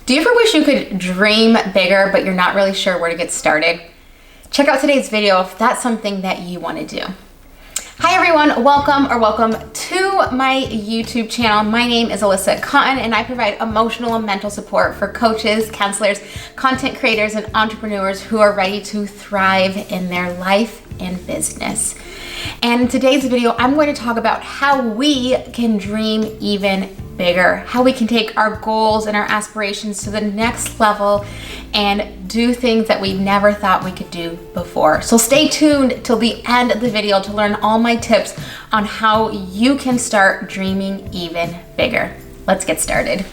Do you ever wish you could dream bigger, but you're not really sure where to get started? Check out today's video if that's something that you want to do. Hi everyone, welcome to my YouTube channel. My name is Alyssa Cotten and I provide emotional and mental support for coaches, counselors, content creators, and entrepreneurs who are ready to thrive in their life and business. And in today's video, I'm going to talk about how we can dream even bigger, how we can take our goals and our aspirations to the next level and do things that we never thought we could do before. So stay tuned till the end of the video to learn all my tips on how you can start dreaming even bigger. Let's get started.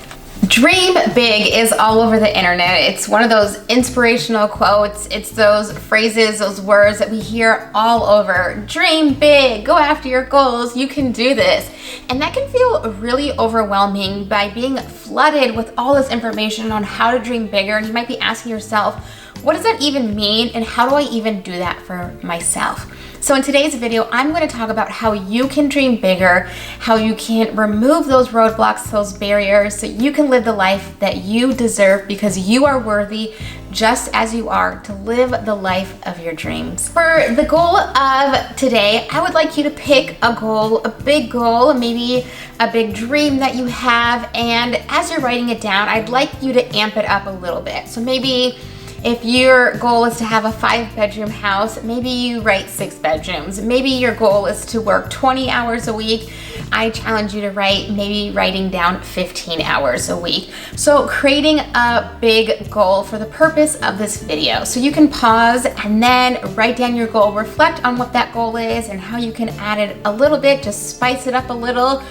Dream big is all over the internet. It's one of those inspirational quotes. It's those phrases, those words that we hear all over. Dream big, go after your goals, you can do this. And that can feel really overwhelming by being flooded with all this information on how to dream bigger. And you might be asking yourself, what does that even mean? And how do I even do that for myself? So in today's video, I'm going to talk about how you can dream bigger, how you can remove those roadblocks, those barriers, so you can live the life that you deserve because you are worthy just as you are to live the life of your dreams. For the goal of today, I would like you to pick a goal, a big goal, maybe a big dream that you have, and as you're writing it down, I'd like you to amp it up a little bit. So maybe if your goal is to have a 5-bedroom house, maybe you write 6 bedrooms. Maybe your goal is to work 20 hours a week. I challenge you to writing down 15 hours a week. So creating a big goal for the purpose of this video. So you can pause and then write down your goal, reflect on what that goal is and how you can add it a little bit, just spice it up a little,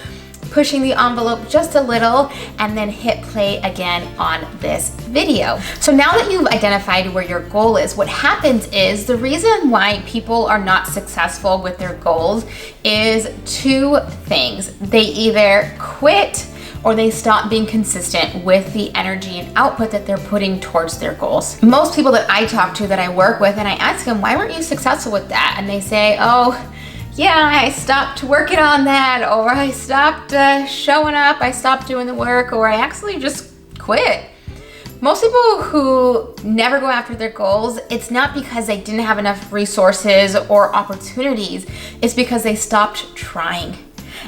pushing the envelope just a little, and then hit play again on this video. So now that you've identified where your goal is, what happens is the reason why people are not successful with their goals is 2 things. They either quit or they stop being consistent with the energy and output that they're putting towards their goals. Most people that I talk to, that I work with, and I ask them, why weren't you successful with that? And they say, oh, yeah, I stopped working on that, or I stopped showing up, I stopped doing the work, or I actually just quit. Most people who never go after their goals, it's not because they didn't have enough resources or opportunities, it's because they stopped trying.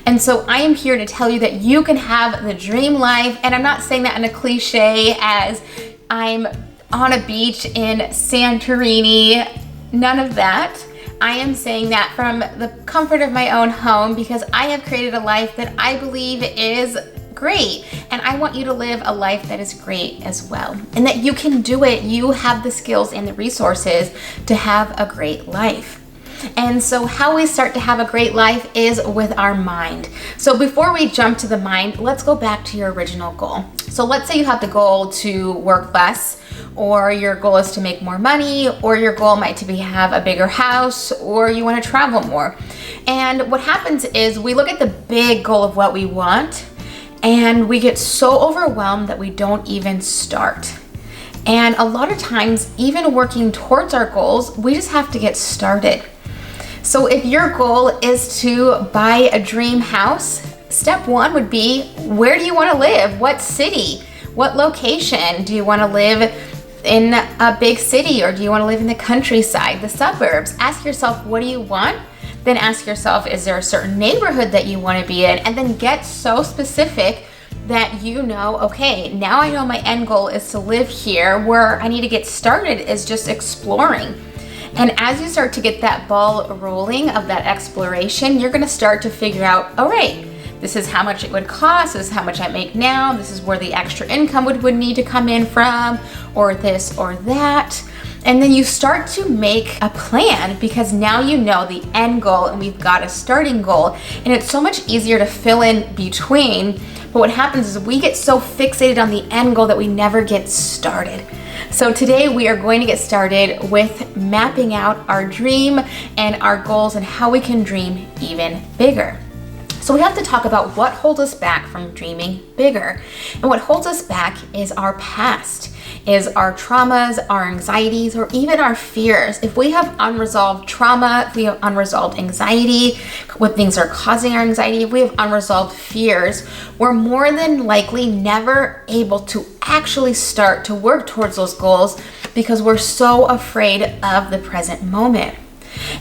And so I am here to tell you that you can have the dream life, and I'm not saying that in a cliche as I'm on a beach in Santorini, none of that. I am saying that from the comfort of my own home because I have created a life that I believe is great, and I want you to live a life that is great as well, and that you can do it. You have the skills and the resources to have a great life. And so how we start to have a great life is with our mind. So before we jump to the mind, let's go back to your original goal. So let's say you have the goal to work less, or your goal is to make more money, or your goal might be have a bigger house, or you want to travel more. And what happens is we look at the big goal of what we want and we get so overwhelmed that we don't even start. And a lot of times, even working towards our goals, we just have to get started. So if your goal is to buy a dream house, step 1 would be, where do you want to live? What city? What location? Do you want to live in a big city, or do you want to live in the countryside, the suburbs? Ask yourself, what do you want? Then ask yourself, is there a certain neighborhood that you want to be in? And then get so specific that you know, okay, now I know my end goal is to live here. Where I need to get started is just exploring. And as you start to get that ball rolling of that exploration, you're going to start to figure out, all right, this is how much it would cost, this is how much I make now, this is where the extra income would need to come in from, or this or that. And then you start to make a plan because now you know the end goal and we've got a starting goal. And it's so much easier to fill in between. But what happens is we get so fixated on the end goal that we never get started. So today we are going to get started with mapping out our dream and our goals and how we can dream even bigger. So we have to talk about what holds us back from dreaming bigger. And what holds us back is our past, is our traumas, our anxieties, or even our fears. If we have unresolved trauma, if we have unresolved anxiety, what things are causing our anxiety, if we have unresolved fears, we're more than likely never able to actually start to work towards those goals because we're so afraid of the present moment.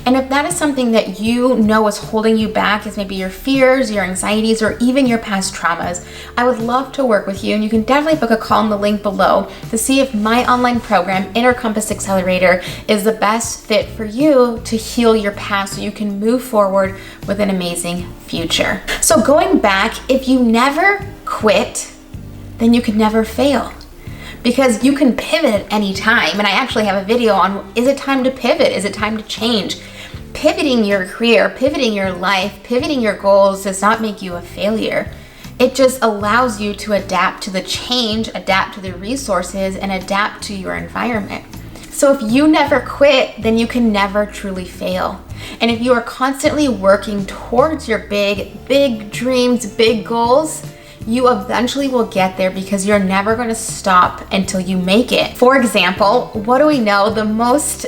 And if that is something that you know is holding you back, is maybe your fears, your anxieties, or even your past traumas, I would love to work with you. And you can definitely book a call in the link below to see if my online program, Inner Compass Accelerator, is the best fit for you to heal your past so you can move forward with an amazing future. So going back, if you never quit, then you can never fail. Because you can pivot at any time. And I actually have a video on, is it time to pivot? Is it time to change? Pivoting your career, pivoting your life, pivoting your goals does not make you a failure. It just allows you to adapt to the change, adapt to the resources, and adapt to your environment. So if you never quit, then you can never truly fail. And if you are constantly working towards your big dreams, big goals, you eventually will get there because you're never going to stop until you make it. For example, what do we know? The most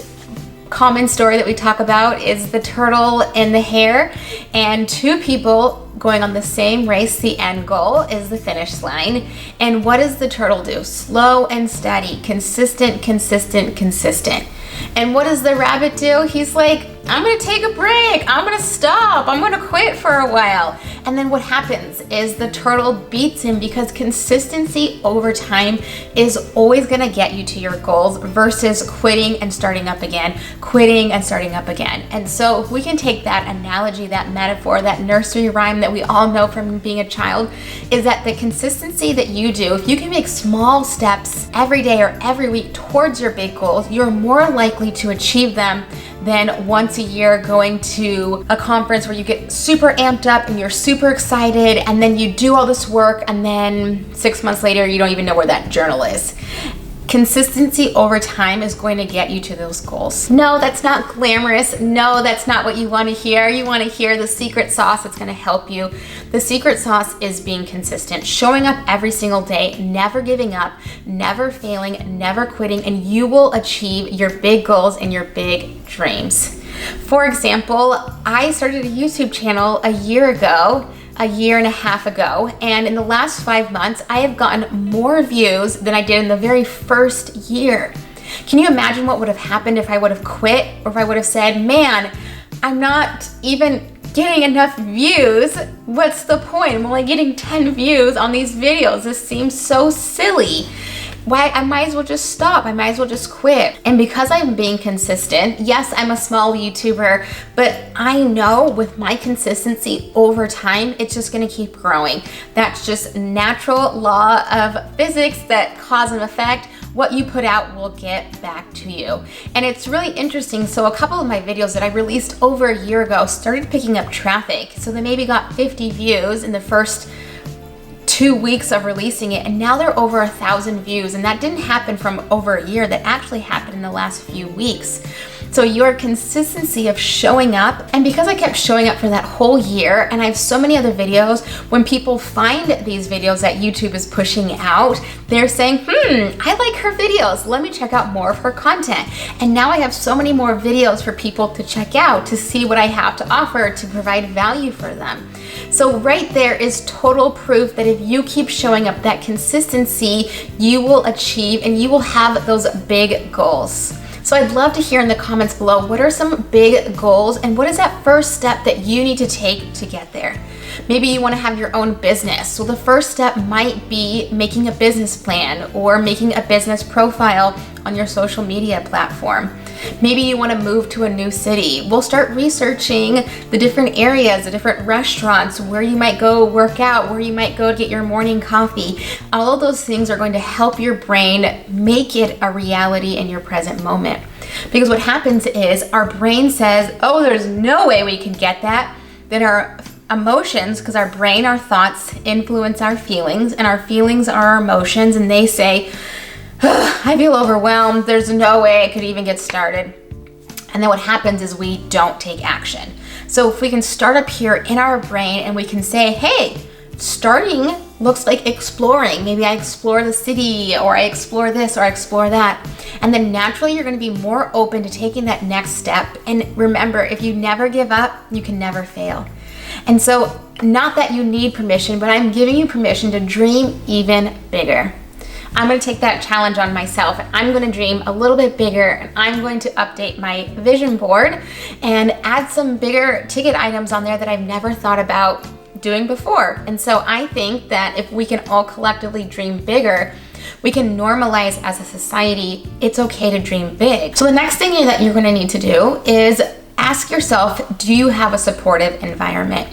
common story that we talk about is the turtle and the hare, and two people going on the same race. The end goal is the finish line. And what does the turtle do? Slow and steady, consistent, consistent, consistent. And what does the rabbit do? He's like, I'm gonna take a break, I'm gonna stop, I'm gonna quit for a while. And then what happens is the turtle beats him because consistency over time is always gonna get you to your goals versus quitting and starting up again, quitting and starting up again. And so if we can take that analogy, that metaphor, that nursery rhyme that we all know from being a child, is that the consistency that you do, if you can make small steps every day or every week towards your big goals, you're more likely to achieve them than once a year going to a conference where you get super amped up and you're super excited, and then you do all this work and then 6 months later you don't even know where that journal is. Consistency over time is going to get you to those goals. No, that's not glamorous. No, that's not what you want to hear. You want to hear the secret sauce that's going to help you. The secret sauce is being consistent, showing up every single day, never giving up, never failing, never quitting, and you will achieve your big goals and your big dreams. For example, I started a YouTube channel a year and a half ago, and in the last 5 months, I have gotten more views than I did in the very first year. Can you imagine what would have happened if I would have quit, or if I would have said, man, I'm not even getting enough views. What's the point? I'm only getting 10 views on these videos. This seems so silly. Why? I might as well just stop. I might as well just quit. And because I'm being consistent, yes, I'm a small YouTuber, but I know with my consistency over time, it's just gonna keep growing. That's just natural law of physics, that cause and effect. What you put out will get back to you. And it's really interesting. So a couple of my videos that I released over a year ago started picking up traffic. So they maybe got 50 views in the first 2 weeks of releasing it, and now they're over 1,000 views. And that didn't happen from over a year. That actually happened in the last few weeks. So your consistency of showing up, and because I kept showing up for that whole year, and I have so many other videos, when people find these videos that YouTube is pushing out, they're saying, I like her videos, let me check out more of her content. And now I have so many more videos for people to check out, to see what I have to offer, to provide value for them. So right there is total proof that if you keep showing up, that consistency, you will achieve and you will have those big goals. So I'd love to hear in the comments below, what are some big goals and what is that first step that you need to take to get there? Maybe you want to have your own business. So the first step might be making a business plan or making a business profile on your social media platform. Maybe you want to move to a new city. We'll start researching the different areas, the different restaurants, where you might go work out, where you might go get your morning coffee. All of those things are going to help your brain make it a reality in your present moment. Because what happens is our brain says, oh, there's no way we can get that. Then our emotions, because our brain, our thoughts influence our feelings, and our feelings are our emotions, and they say, I feel overwhelmed. There's no way I could even get started. And then what happens is we don't take action. So if we can start up here in our brain and we can say, hey, starting looks like exploring. Maybe I explore the city, or I explore this, or I explore that. And then naturally you're going to be more open to taking that next step. And remember, if you never give up, you can never fail. And so not that you need permission, but I'm giving you permission to dream even bigger. I'm gonna take that challenge on myself. I'm gonna dream a little bit bigger, and I'm going to update my vision board and add some bigger ticket items on there that I've never thought about doing before. And so I think that if we can all collectively dream bigger, we can normalize as a society, it's okay to dream big. So the next thing that you're gonna need to do is ask yourself, do you have a supportive environment?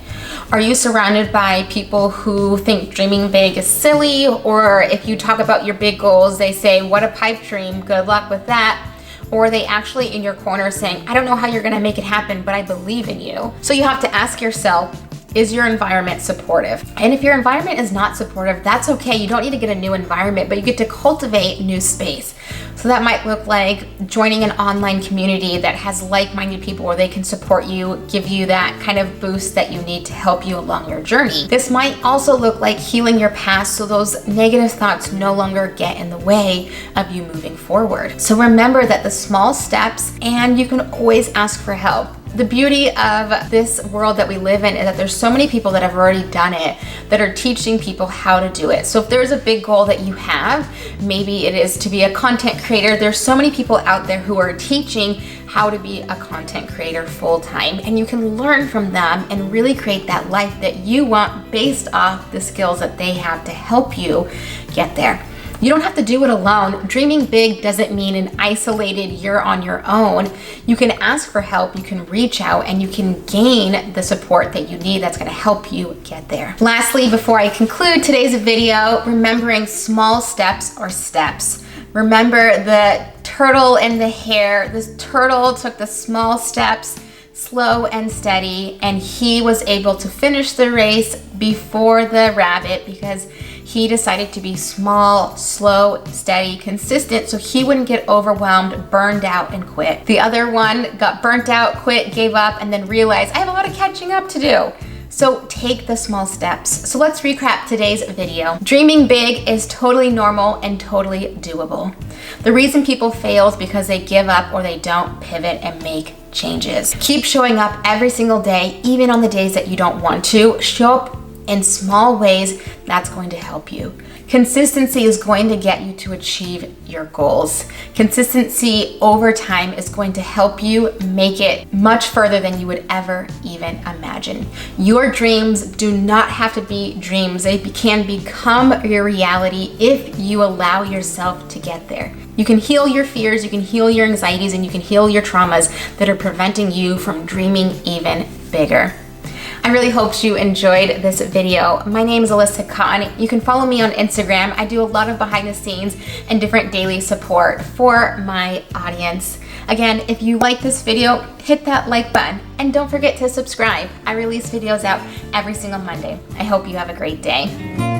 Are you surrounded by people who think dreaming big is silly? Or if you talk about your big goals, they say, what a pipe dream, good luck with that. Or are they actually in your corner saying, I don't know how you're gonna make it happen, but I believe in you. So you have to ask yourself, is your environment supportive? And if your environment is not supportive, that's okay. You don't need to get a new environment, but you get to cultivate new space. So that might look like joining an online community that has like-minded people where they can support you, give you that kind of boost that you need to help you along your journey. This might also look like healing your past so those negative thoughts no longer get in the way of you moving forward. So remember that the small steps, and you can always ask for help. The beauty of this world that we live in is that there's so many people that have already done it, that are teaching people how to do it. So if there's a big goal that you have, maybe it is to be a content creator, there's so many people out there who are teaching how to be a content creator full-time, and you can learn from them and really create that life that you want based off the skills that they have to help you get there. You don't have to do it alone. Dreaming big doesn't mean an isolated, you're on your own. You can ask for help, you can reach out, and you can gain the support that you need that's gonna help you get there. Lastly, before I conclude today's video, remembering small steps are steps. Remember the turtle and the hare. This turtle took the small steps, slow and steady, and he was able to finish the race before the rabbit because he decided to be small, slow, steady, consistent so he wouldn't get overwhelmed, burned out, and quit. The other one got burnt out, quit, gave up, and then realized, I have a lot of catching up to do. So take the small steps. So let's recap today's video. Dreaming big is totally normal and totally doable. The reason people fail is because they give up or they don't pivot and make changes. Keep showing up every single day, even on the days that you don't want to. Show up in small ways. That's going to help you. Consistency is going to get you to achieve your goals. Consistency over time is going to help you make it much further than you would ever even imagine. Your dreams do not have to be dreams. They can become your reality if you allow yourself to get there. You can heal your fears, you can heal your anxieties, and you can heal your traumas that are preventing you from dreaming even bigger. I really hope you enjoyed this video. My name is Alyssa Cotten. You can follow me on Instagram. I do a lot of behind the scenes and different daily support for my audience. Again, if you like this video, hit that like button and don't forget to subscribe. I release videos out every single Monday. I hope you have a great day.